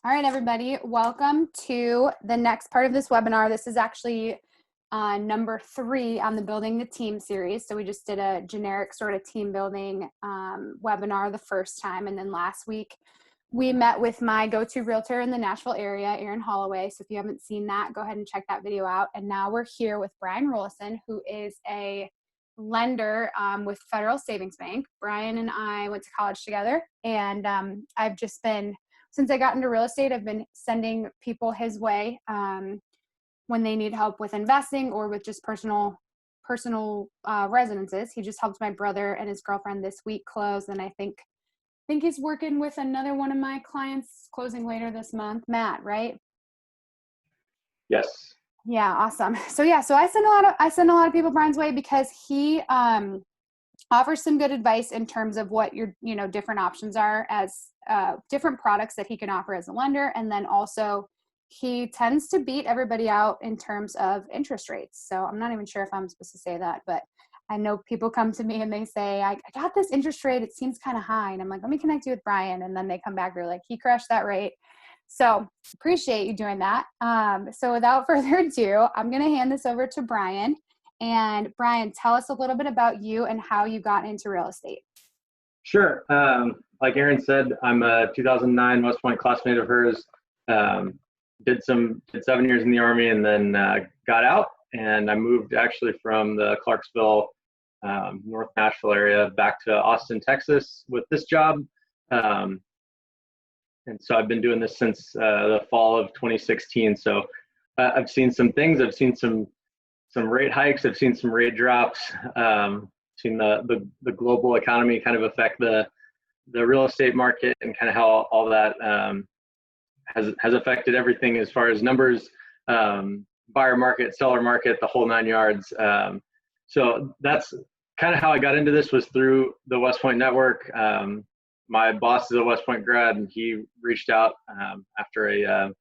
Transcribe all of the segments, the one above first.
All right, everybody, welcome to the next part of this webinar. This is actually number 3 on the Building the Team series. So we just did a generic sort of team building webinar the first time. And then last week, we met with my go-to realtor in the Nashville area, Erin Holloway. So if you haven't seen that, go ahead and check that video out. And now we're here with Brian Rulison, who is a lender with Federal Savings Bank. Brian and I went to college together, and I've just been, since I got into real estate, I've been sending people his way when they need help with investing or with just personal residences. He just helped my brother and his girlfriend this week close, and I think he's working with another one of my clients closing later this month. Matt, right? Yes. Yeah, awesome. So I send a lot of people Brian's way because he offers some good advice in terms of what your different options are as different products that he can offer as a lender, and then also he tends to beat everybody out in terms of interest rates. So I'm not even sure if I'm supposed to say that, but I know people come to me and they say, I got this interest rate, it seems kind of high. And I'm like, let me connect you with Brian. And then they come back, they're like, he crushed that rate. So appreciate you doing that. So without further ado, I'm going to hand this over to Brian. And Brian, tell us a little bit about you and how you got into real estate. Sure. Like Erin said, I'm a 2009 West Point classmate of hers. Did 7 years in the Army and then got out. And I moved actually from the Clarksville, North Nashville area back to Austin, Texas with this job. And so I've been doing this since the fall of 2016. So I've seen some things. I've seen some rate hikes. I've seen some rate drops. Seen the global economy kind of affect the real estate market and kind of how all that has affected everything as far as numbers, buyer market, seller market, the whole 9 yards. So that's kind of how I got into this, was through the West Point network. My boss is a West Point grad, and he reached out after an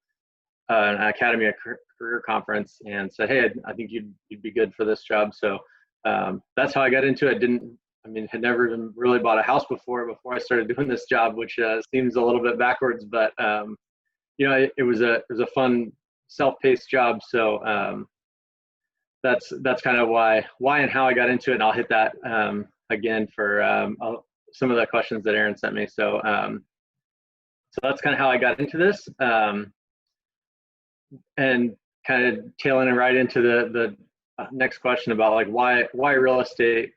Academy of Career conference and said, "Hey, I think you'd be good for this job." So that's how I got into it. Had never even really bought a house before I started doing this job, which seems a little bit backwards, but it was a fun self-paced job. So that's kind of why and how I got into it. And I'll hit that again for some of the questions that Erin sent me. So that's kind of how I got into this, and kind of tailing it right into the next question about like why real estate.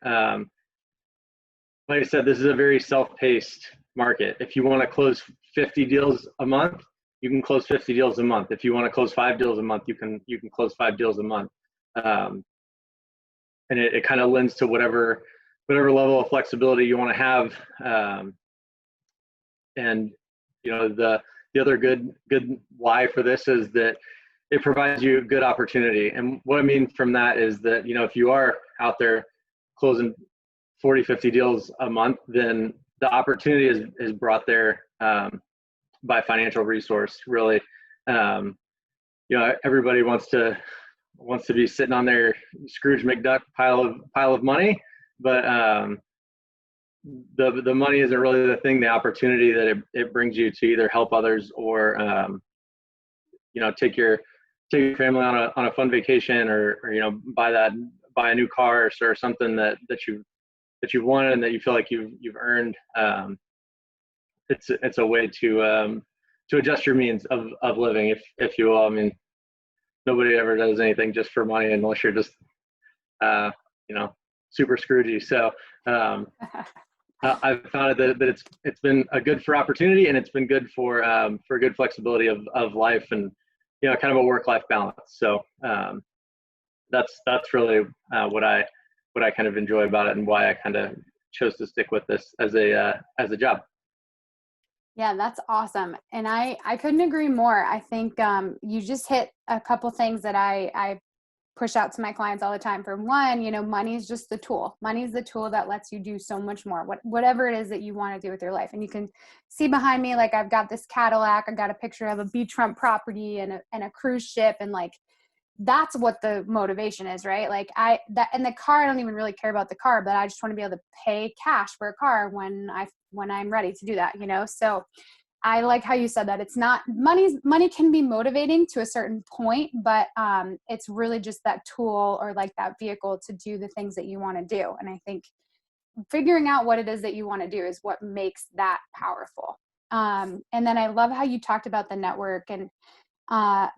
Like I said, this is a very self-paced market. If you want to close 50 deals a month, you can close 50 deals a month. If you want to close 5 deals a month, you can close 5 deals a month. And it kind of lends to whatever level of flexibility you want to have. And the other good why for this is that it provides you good opportunity. And what I mean from that is that, if you are out there closing 40, 50 deals a month, then the opportunity is brought there by financial resource, really. Everybody wants to be sitting on their Scrooge McDuck pile of money, but the money isn't really the thing. The opportunity that it brings you to either help others or take your family on a fun vacation, or buy a new car or something that you've wanted and that you feel like you've earned. It's a way to adjust your means of living, if you will. I mean, nobody ever does anything just for money unless you're just super Scroogey. So I've found that it's been a good for opportunity, and it's been good for good flexibility of life, and kind of a work-life balance. So that's really what I kind of enjoy about it, and why I kind of chose to stick with this as a job. Yeah, that's awesome. And I couldn't agree more. I think you just hit a couple things that I push out to my clients all the time. For one, money is just the tool. Money is the tool that lets you do so much more, whatever it is that you want to do with your life. And you can see behind me, like, I've got this Cadillac, I've got a picture of a beachfront property and a cruise ship. And like, that's what the motivation is, right? Like and the car, I don't even really care about the car, but I just want to be able to pay cash for a car when I'm ready to do that, So I like how you said that. It's not money can be motivating to a certain point, but it's really just that tool or like that vehicle to do the things that you want to do. And I think figuring out what it is that you want to do is what makes that powerful. And then I love how you talked about the network, and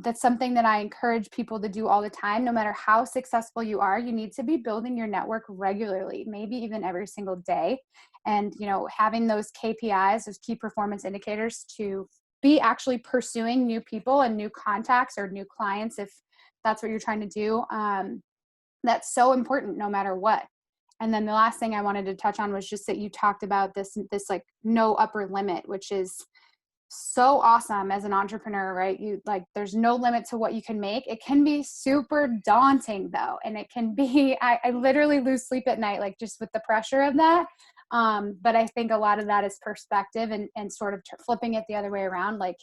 that's something that I encourage people to do all the time. No matter how successful you are, you need to be building your network regularly, maybe even every single day. And, having those KPIs, those key performance indicators, to be actually pursuing new people and new contacts or new clients, if that's what you're trying to do. That's so important no matter what. And then the last thing I wanted to touch on was just that you talked about this like no upper limit, which is so awesome as an entrepreneur, right? There's no limit to what you can make. It can be super daunting though. And it can be, I literally lose sleep at night, like just with the pressure of that. But I think a lot of that is perspective and sort of flipping it the other way around. Like,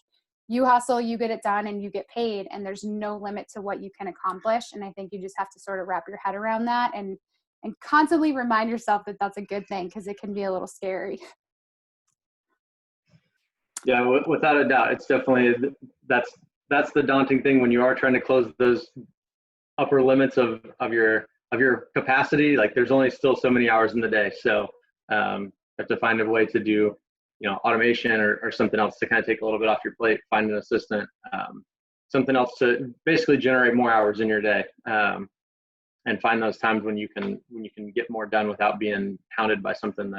you hustle, you get it done, and you get paid, and there's no limit to what you can accomplish. And I think you just have to sort of wrap your head around that and constantly remind yourself that that's a good thing, because it can be a little scary. Yeah, without a doubt, it's definitely, that's the daunting thing when you are trying to close those upper limits of your capacity. Like, there's only still so many hours in the day, so you have to find a way to do automation or something else to kind of take a little bit off your plate, find an assistant, something else to basically generate more hours in your day, and find those times when you can get more done without being hounded by something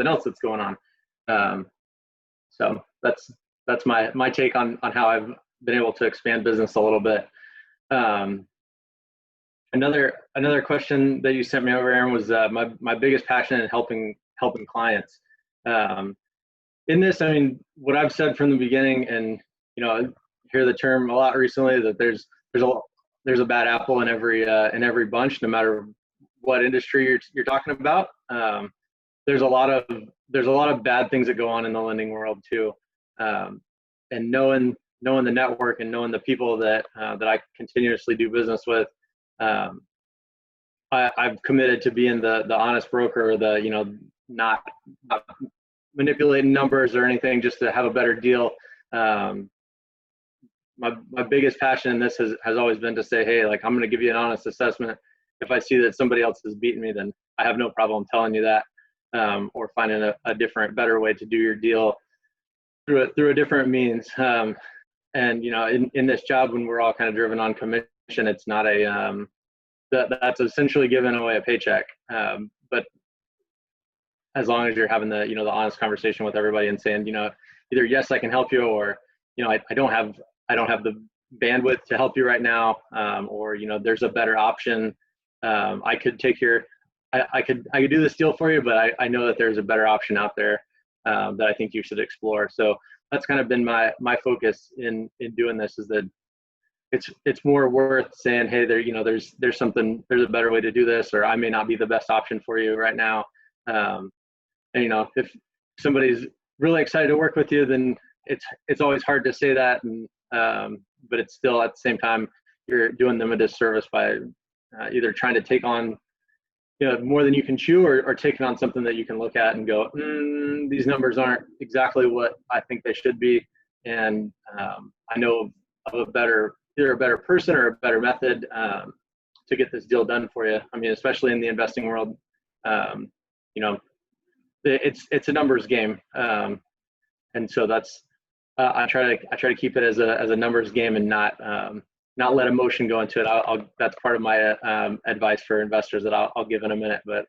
else that's going on. So that's my take on how I've been able to expand business a little bit. Another question that you sent me over, Erin, was my biggest passion in helping clients. In this, I mean, what I've said from the beginning, and I hear the term a lot recently, that there's a bad apple in every bunch, no matter what industry you're talking about. There's a lot of bad things that go on in the lending world too, and knowing the network and knowing the people that I continuously do business with, I've committed to being the honest broker, or the not manipulating numbers or anything, just to have a better deal. My biggest passion in this has always been to say, hey, like, I'm going to give you an honest assessment. If I see that somebody else is beating me, then I have no problem telling you that, or finding a different, better way to do your deal through a different means. And in this job, when we're all kind of driven on commission, it's not that's essentially giving away a paycheck. But as long as you're having the honest conversation with everybody and saying, either yes, I can help you, or I don't have the bandwidth to help you right now, or there's a better option. I could I could do this deal for you, but I know that there's a better option out there that I think you should explore. So that's kind of been my focus in doing this, is that it's more worth saying, hey, there's a better way to do this, or I may not be the best option for you right now. And if somebody's really excited to work with you, then it's always hard to say that, and but it's still, at the same time, you're doing them a disservice by either trying to take on more than you can chew, or taking on something that you can look at and go, these numbers aren't exactly what I think they should be, and I know of either a better person or a better method to get this deal done for you. I mean, especially in the investing world, it's a numbers game, and so that's I try to keep it as a numbers game, and not let emotion go into it. That's part of my advice for investors that I'll give in a minute. But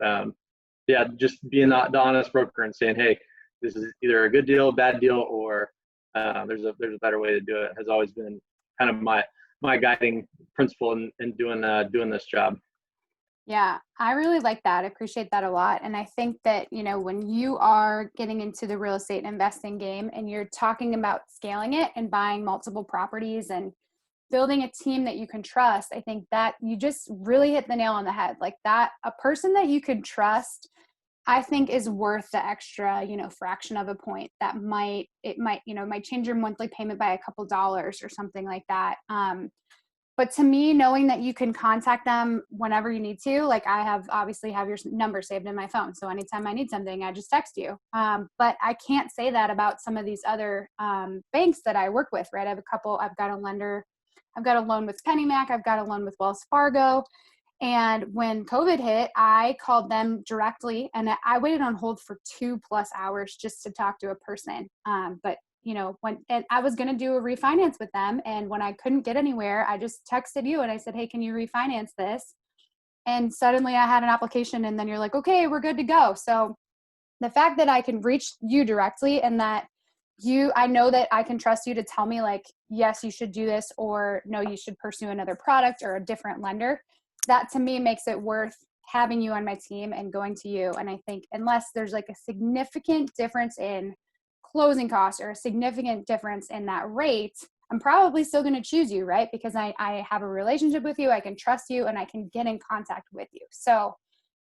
yeah, just being the honest broker and saying, hey, this is either a good deal, bad deal, or there's a better way to do it, has always been kind of my guiding principle in doing this job. Yeah, I really like that. I appreciate that a lot. And I think that, when you are getting into the real estate investing game and you're talking about scaling it and buying multiple properties and building a team that you can trust, I think that you just really hit the nail on the head. Like, that, a person that you can trust, I think, is worth the extra, fraction of a point that might change your monthly payment by a couple dollars or something like that. But to me, knowing that you can contact them whenever you need to, like I obviously have your number saved in my phone. So anytime I need something, I just text you. But I can't say that about some of these other banks that I work with, right? I've got a lender, I've got a loan with PennyMac, I've got a loan with Wells Fargo. And when COVID hit, I called them directly and I waited on hold for 2+ hours just to talk to a person. But and I was going to do a refinance with them. And when I couldn't get anywhere, I just texted you and I said, hey, can you refinance this? And suddenly I had an application, and then you're like, okay, we're good to go. So the fact that I can reach you directly, and that I know that I can trust you to tell me like, yes, you should do this, or no, you should pursue another product or a different lender. That to me makes it worth having you on my team and going to you. And I think unless there's like a significant difference in closing costs or a significant difference in that rate, I'm probably still going to choose you, right? Because I have a relationship with you, I can trust you, and I can get in contact with you. So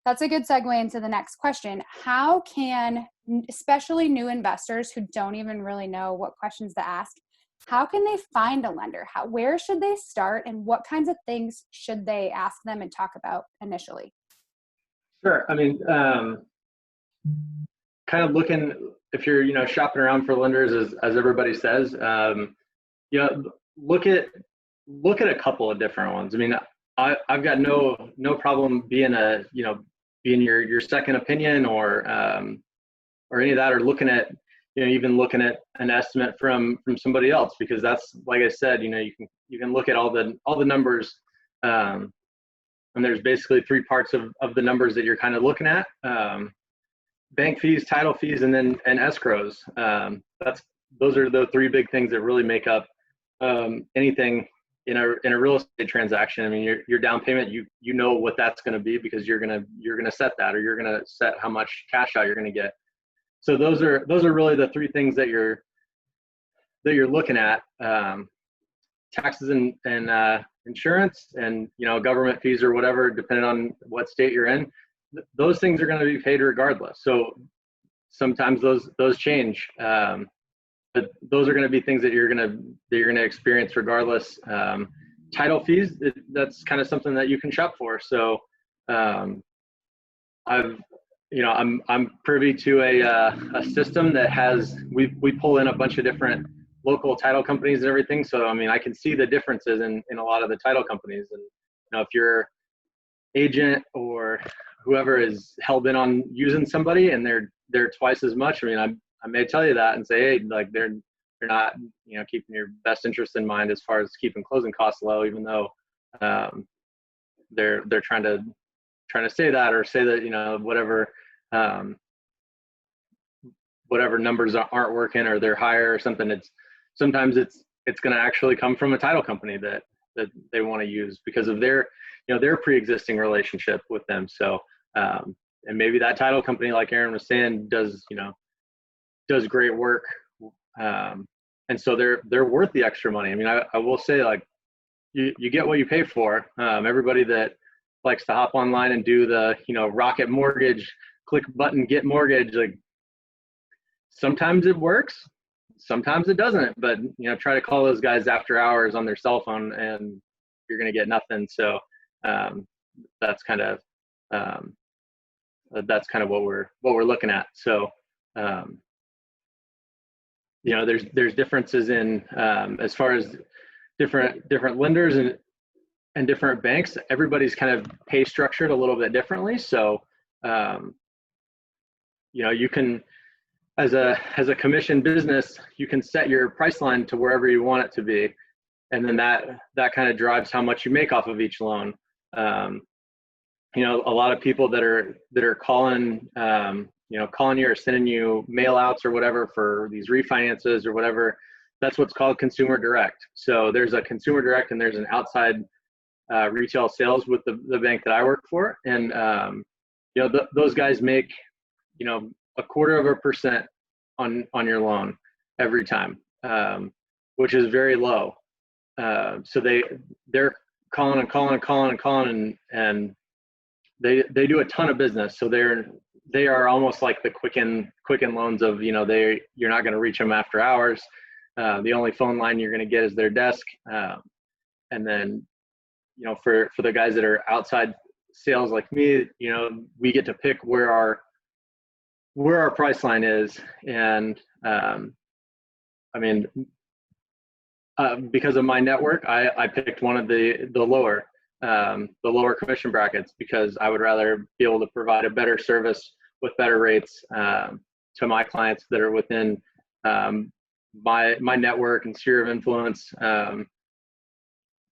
that's a good segue into the next question. How can, especially new investors who don't even really know what questions to ask, how can they find a lender? Where should they start, and what kinds of things should they ask them and talk about initially? Sure. I mean, kind of looking, if you're, shopping around for lenders, as everybody says, look at a couple of different ones. I mean, I've got no problem being being your second opinion, or any of that, or looking at, even looking at an estimate from somebody else, because that's, like I said, you can look at all the numbers, and there's basically three parts of the numbers that you're kind of looking at: bank fees, title fees, and escrows. Those are the three big things that really make up anything in a real estate transaction. I mean, your down payment, you know what that's going to be, because you're gonna set that, or you're gonna set how much cash out you're going to get. So those are really the three things that you're looking at: taxes and insurance, and government fees or whatever, depending on what state you're in. Those things are going to be paid regardless. So sometimes those change, but those are going to be things that you're going to experience regardless. Title fees, that's kind of something that you can shop for. So I'm privy to a system that has, we pull in a bunch of different local title companies and everything. So I mean, I can see the differences in a lot of the title companies. And if your agent or whoever is hell bent on using somebody and they're twice as much, I mean, I may tell you that and say, hey, like they're not, keeping your best interest in mind as far as keeping closing costs low, even though they're trying to say that, or say that, whatever numbers aren't working, or they're higher or something. Sometimes it's going to actually come from a title company that they want to use because of their pre-existing relationship with them. So and maybe that title company, like Erin was saying, does great work, and so they're worth the extra money. I mean, I will say, like, you get what you pay for. Everybody that likes to hop online and do the rocket mortgage, click button, get mortgage, like, sometimes it works, sometimes it doesn't. But try to call those guys after hours on their cell phone and you're going to get nothing. So that's kind of what we're looking at. So there's differences in as far as different lenders and different banks. Everybody's kind of pay structured a little bit differently. So you can, as a commission business, you can set your price line to wherever you want it to be, and then that kind of drives how much you make off of each loan. A lot of people that are calling calling you or sending you mail outs or whatever for these refinances or whatever, that's what's called consumer direct. So there's a consumer direct and there's an outside retail sales with the bank that I work for, and those guys make 0.25% on your loan every time, which is very low. So they're calling and they do a ton of business. So they are almost like the Quicken loans of, you're not going to reach them after hours. The only phone line you're going to get is their desk. And then for the guys that are outside sales like me, we get to pick where our price line is. And because of my network, I picked one of the lower commission brackets, because I would rather be able to provide a better service with better rates to my clients that are within my network and sphere of influence,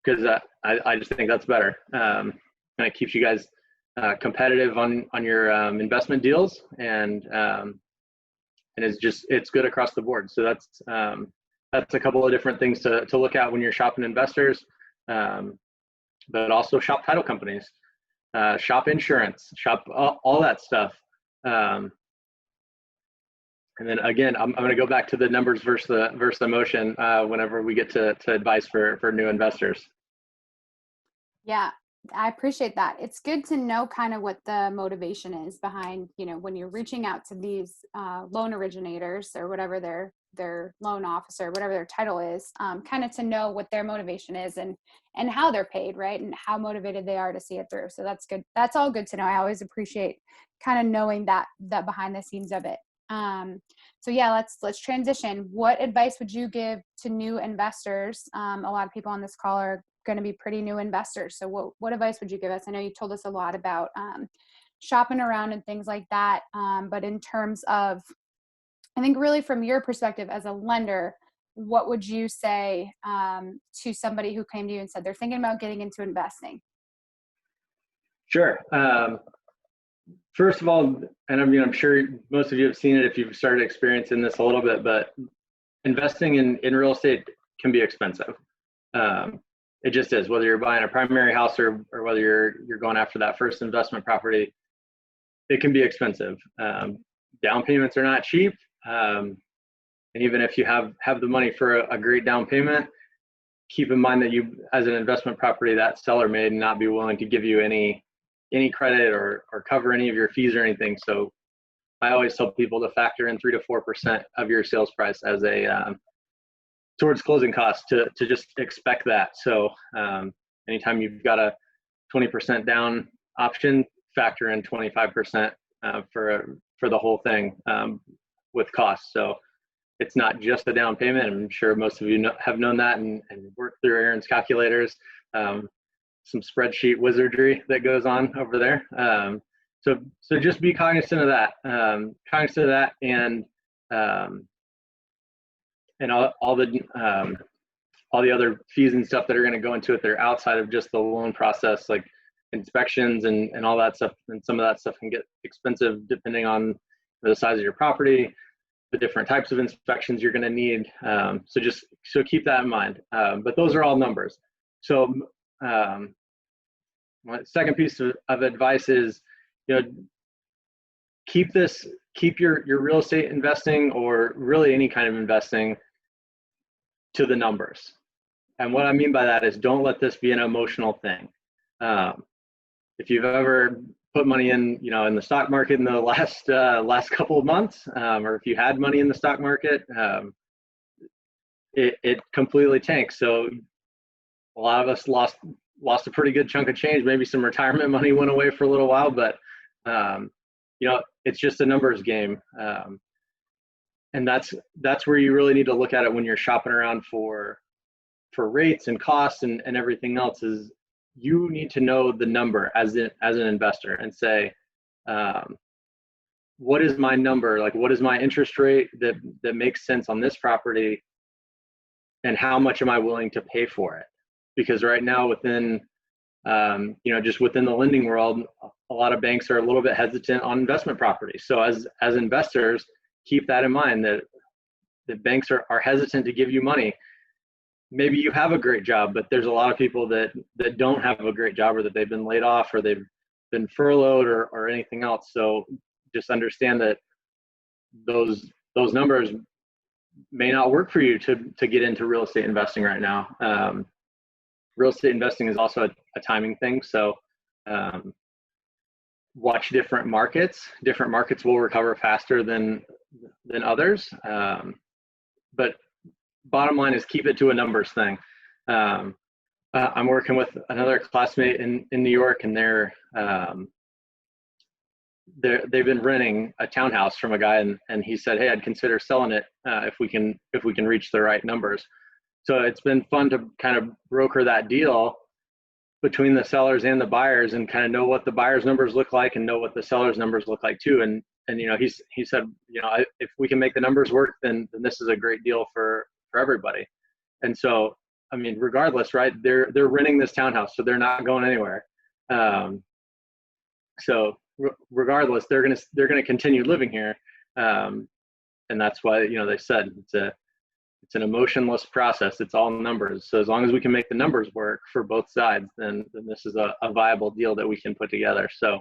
because I just think that's better. And it keeps you guys competitive on your investment deals, and it's good across the board. So that's a couple of different things to look at when you're shopping investors, but also shop title companies, shop insurance, shop all that stuff. And then again, I'm going to go back to the numbers versus the emotion whenever we get to advice for new investors. Yeah, I appreciate that. It's good to know kind of what the motivation is behind, when you're reaching out to these loan originators or whatever their loan officer, whatever their title is, kind of to know what their motivation is and how they're paid, right? And how motivated they are to see it through. So that's good. That's all good to know. I always appreciate kind of knowing that behind the scenes of it. So yeah, let's transition. What advice would you give to new investors? A lot of people on this call are going to be pretty new investors. So what advice would you give us? I know you told us a lot about shopping around and things like that. But in terms of, I think really from your perspective as a lender, what would you say to somebody who came to you and said they're thinking about getting into investing? Sure. First of all, and I'm sure most of you have seen it if you've started experiencing this a little bit, but investing in real estate can be expensive. It just is, whether you're buying a primary house or whether you're going after that first investment property, it can be expensive. Down payments are not cheap. And even if you have the money for a great down payment, keep in mind that you, as an investment property, that seller may not be willing to give you any credit or cover any of your fees or anything. So I always tell people to factor in 3 to 4% of your sales price as towards closing costs, to just expect that. So anytime you've got a 20% down option, factor in 25% for the whole thing with costs. So it's not just a down payment. I'm sure most of you have known that and worked through Erin's calculators. Some spreadsheet wizardry that goes on over there. So just be cognizant of that. And all the other fees and stuff that are going to go into it that are outside of just the loan process, like inspections and all that stuff. And some of that stuff can get expensive depending on the size of your property, the different types of inspections you're going to need. So keep that in mind. But those are all numbers. So my second piece of advice is, keep your real estate investing, or really any kind of investing, to the numbers. And what I mean by that is, don't let this be an emotional thing. If you've ever put money in the stock market in the last couple of months, or if you had money in the stock market, it completely tanks. So a lot of us lost a pretty good chunk of change. Maybe some retirement money went away for a little while, but it's just a numbers game. And that's where you really need to look at it when you're shopping around for rates and costs and everything else. Is you need to know the number as an investor and say, what is my number? Like, what is my interest rate that makes sense on this property, and how much am I willing to pay for it? Because right now within just within the lending world, a lot of banks are a little bit hesitant on investment properties. So as investors, keep that in mind, that banks are hesitant to give you money. Maybe you have a great job, but there's a lot of people that don't have a great job, or that they've been laid off, or they've been furloughed, or anything else. So just understand that those numbers may not work for you to get into real estate investing right now. Real estate investing is also a timing thing. So watch different markets. Different markets will recover faster than others. But bottom line is, keep it to a numbers thing. I'm working with another classmate in New York, and they've been renting a townhouse from a guy, and he said, hey, I'd consider selling it if we can reach the right numbers. So it's been fun to kind of broker that deal between the sellers and the buyers, and kind of know what the buyers' numbers look like and know what the sellers' numbers look like too. And he said, if we can make the numbers work, then this is a great deal for everybody. And so, I mean, regardless, right? They're renting this townhouse, so they're not going anywhere. So regardless, they're gonna continue living here, and that's why they said it's an emotionless process. It's all numbers. So as long as we can make the numbers work for both sides, then this is a viable deal that we can put together. So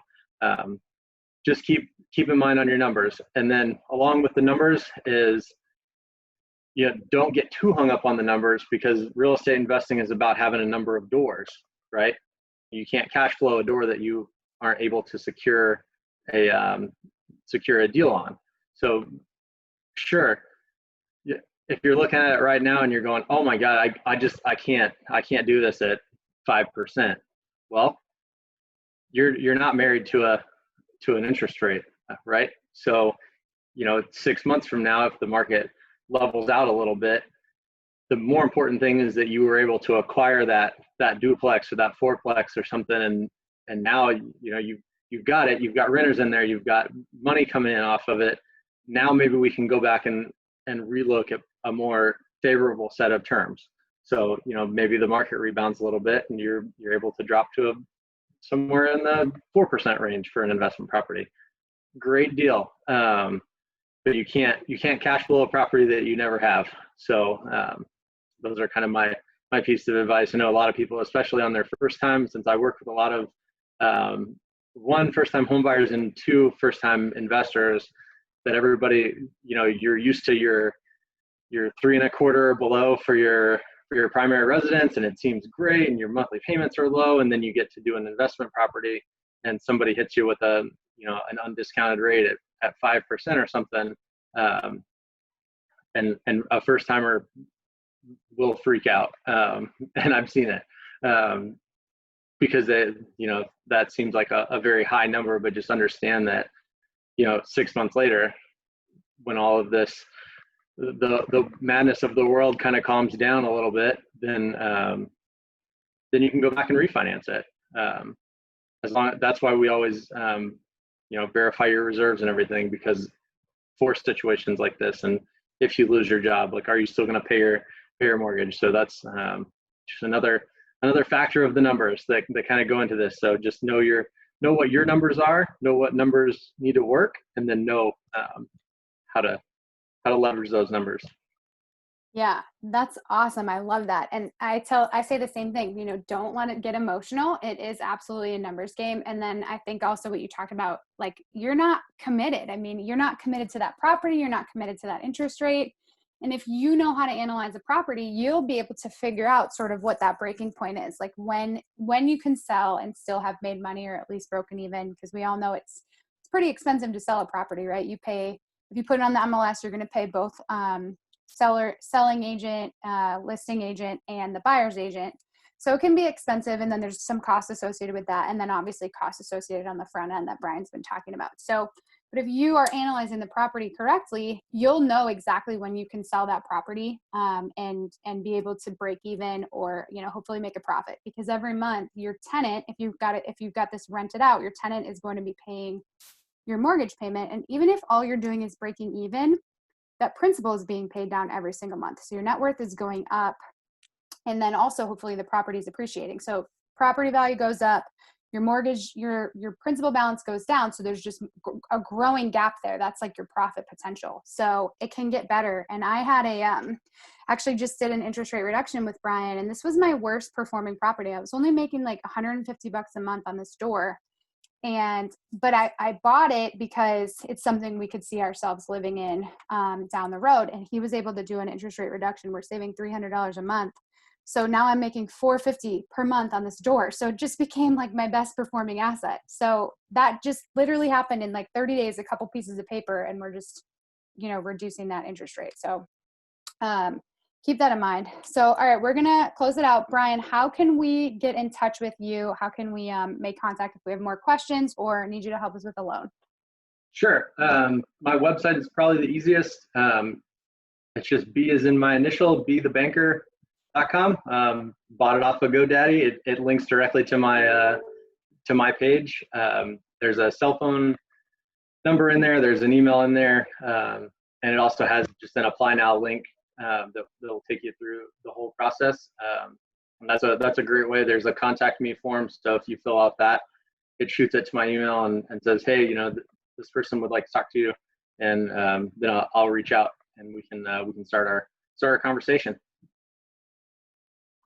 just keep in mind on your numbers, and then along with the numbers is don't get too hung up on the numbers, because real estate investing is about having a number of doors, right? You can't cash flow a door that you aren't able to secure a deal on. So sure, if you're looking at it right now and you're going, oh my God, I can't do this at 5%. Well, you're not married to an interest rate, right? So 6 months from now, if the market levels out a little bit, the more important thing is that you were able to acquire that duplex or that fourplex or something, and now you've got it. You've got renters in there. You've got money coming in off of it. Now maybe we can go back and relook at a more favorable set of terms. So maybe the market rebounds a little bit, and you're able to drop to somewhere in the 4% range for an investment property. Great deal. But you can't cash flow a property that you never have. So those are kind of my piece of advice. I know a lot of people, especially on their first time, since I work with a lot of one, first-time home buyers, and two, first-time investors, that everybody, you're used to your 3.25 or below for your primary residence, and it seems great, and your monthly payments are low, and then you get to do an investment property, and somebody hits you with an undiscounted rate at 5% or something, and a first timer will freak out, and I've seen it, because that seems like a very high number, but just understand that 6 months later, when all of this, the madness of the world kind of calms down a little bit, then you can go back and refinance it. That's why we always verify your reserves and everything, because for situations like this, and if you lose your job, like, are you still going to pay your mortgage? So that's just another factor of the numbers that kind of go into this. So just know what your numbers are, know what numbers need to work, and then know how to leverage those numbers. Yeah, that's awesome. I love that. And I say the same thing, don't let it get emotional. It is absolutely a numbers game. And then I think also what you talked about, like, you're not committed. I mean, you're not committed to that property. You're not committed to that interest rate. And if you know how to analyze a property, you'll be able to figure out sort of what that breaking point is, like when you can sell and still have made money, or at least broken even, because we all know it's pretty expensive to sell a property, right? If you put it on the MLS, you're going to pay both selling agent, listing agent, and the buyer's agent. So it can be expensive, and then there's some costs associated with that, and then obviously costs associated on the front end that Brian's been talking about. So, but if you are analyzing the property correctly, you'll know exactly when you can sell that property, and be able to break even, or hopefully make a profit, because every month your tenant, if you've got this rented out, your tenant is going to be paying your mortgage payment, and even if all you're doing is breaking even, that principal is being paid down every single month. So your net worth is going up, and then also hopefully the property is appreciating. So property value goes up, your mortgage, your principal balance goes down. So there's just a growing gap there. That's like your profit potential. So it can get better. And I had actually just did an interest rate reduction with Brian, and this was my worst performing property. I was only making like $150 a month on this door. But I bought it because it's something we could see ourselves living in down the road. And he was able to do an interest rate reduction. We're saving $300 a month. So now I'm making $450 per month on this door. So it just became like my best performing asset. So that just literally happened in like 30 days, a couple pieces of paper, and we're just, reducing that interest rate. So Keep that in mind. So, all right, we're going to close it out. Brian, how can we get in touch with you? How can we make contact if we have more questions or need you to help us with a loan? Sure. My website is probably the easiest. It's just B as in my initial, bethebanker.com. Bought it off of GoDaddy. It links directly to my page. There's a cell phone number in there. There's an email in there. And it also has just an apply now link that'll take you through the whole process. And that's a great way. There's a contact me form. So if you fill out that, it shoots it to my email and says, hey, this person would like to talk to you. And then I'll reach out and we can start our conversation.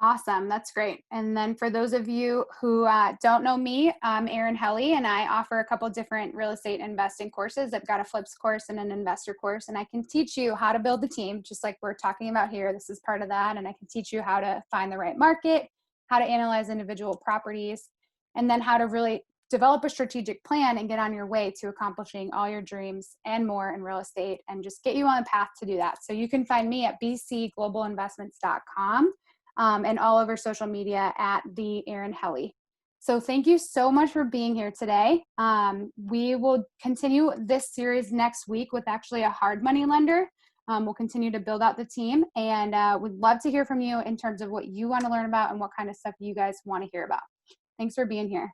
Awesome. That's great. And then for those of you who don't know me, I'm Erin Helle, and I offer a couple different real estate investing courses. I've got a flips course and an investor course, and I can teach you how to build a team, just like we're talking about here. This is part of that. And I can teach you how to find the right market, how to analyze individual properties, and then how to really develop a strategic plan and get on your way to accomplishing all your dreams and more in real estate, and just get you on the path to do that. So you can find me at bcglobalinvestments.com. And all over social media at the Erin Helle. So thank you so much for being here today. We will continue this series next week with actually a hard money lender. We'll continue to build out the team, and we'd love to hear from you in terms of what you want to learn about and what kind of stuff you guys want to hear about. Thanks for being here.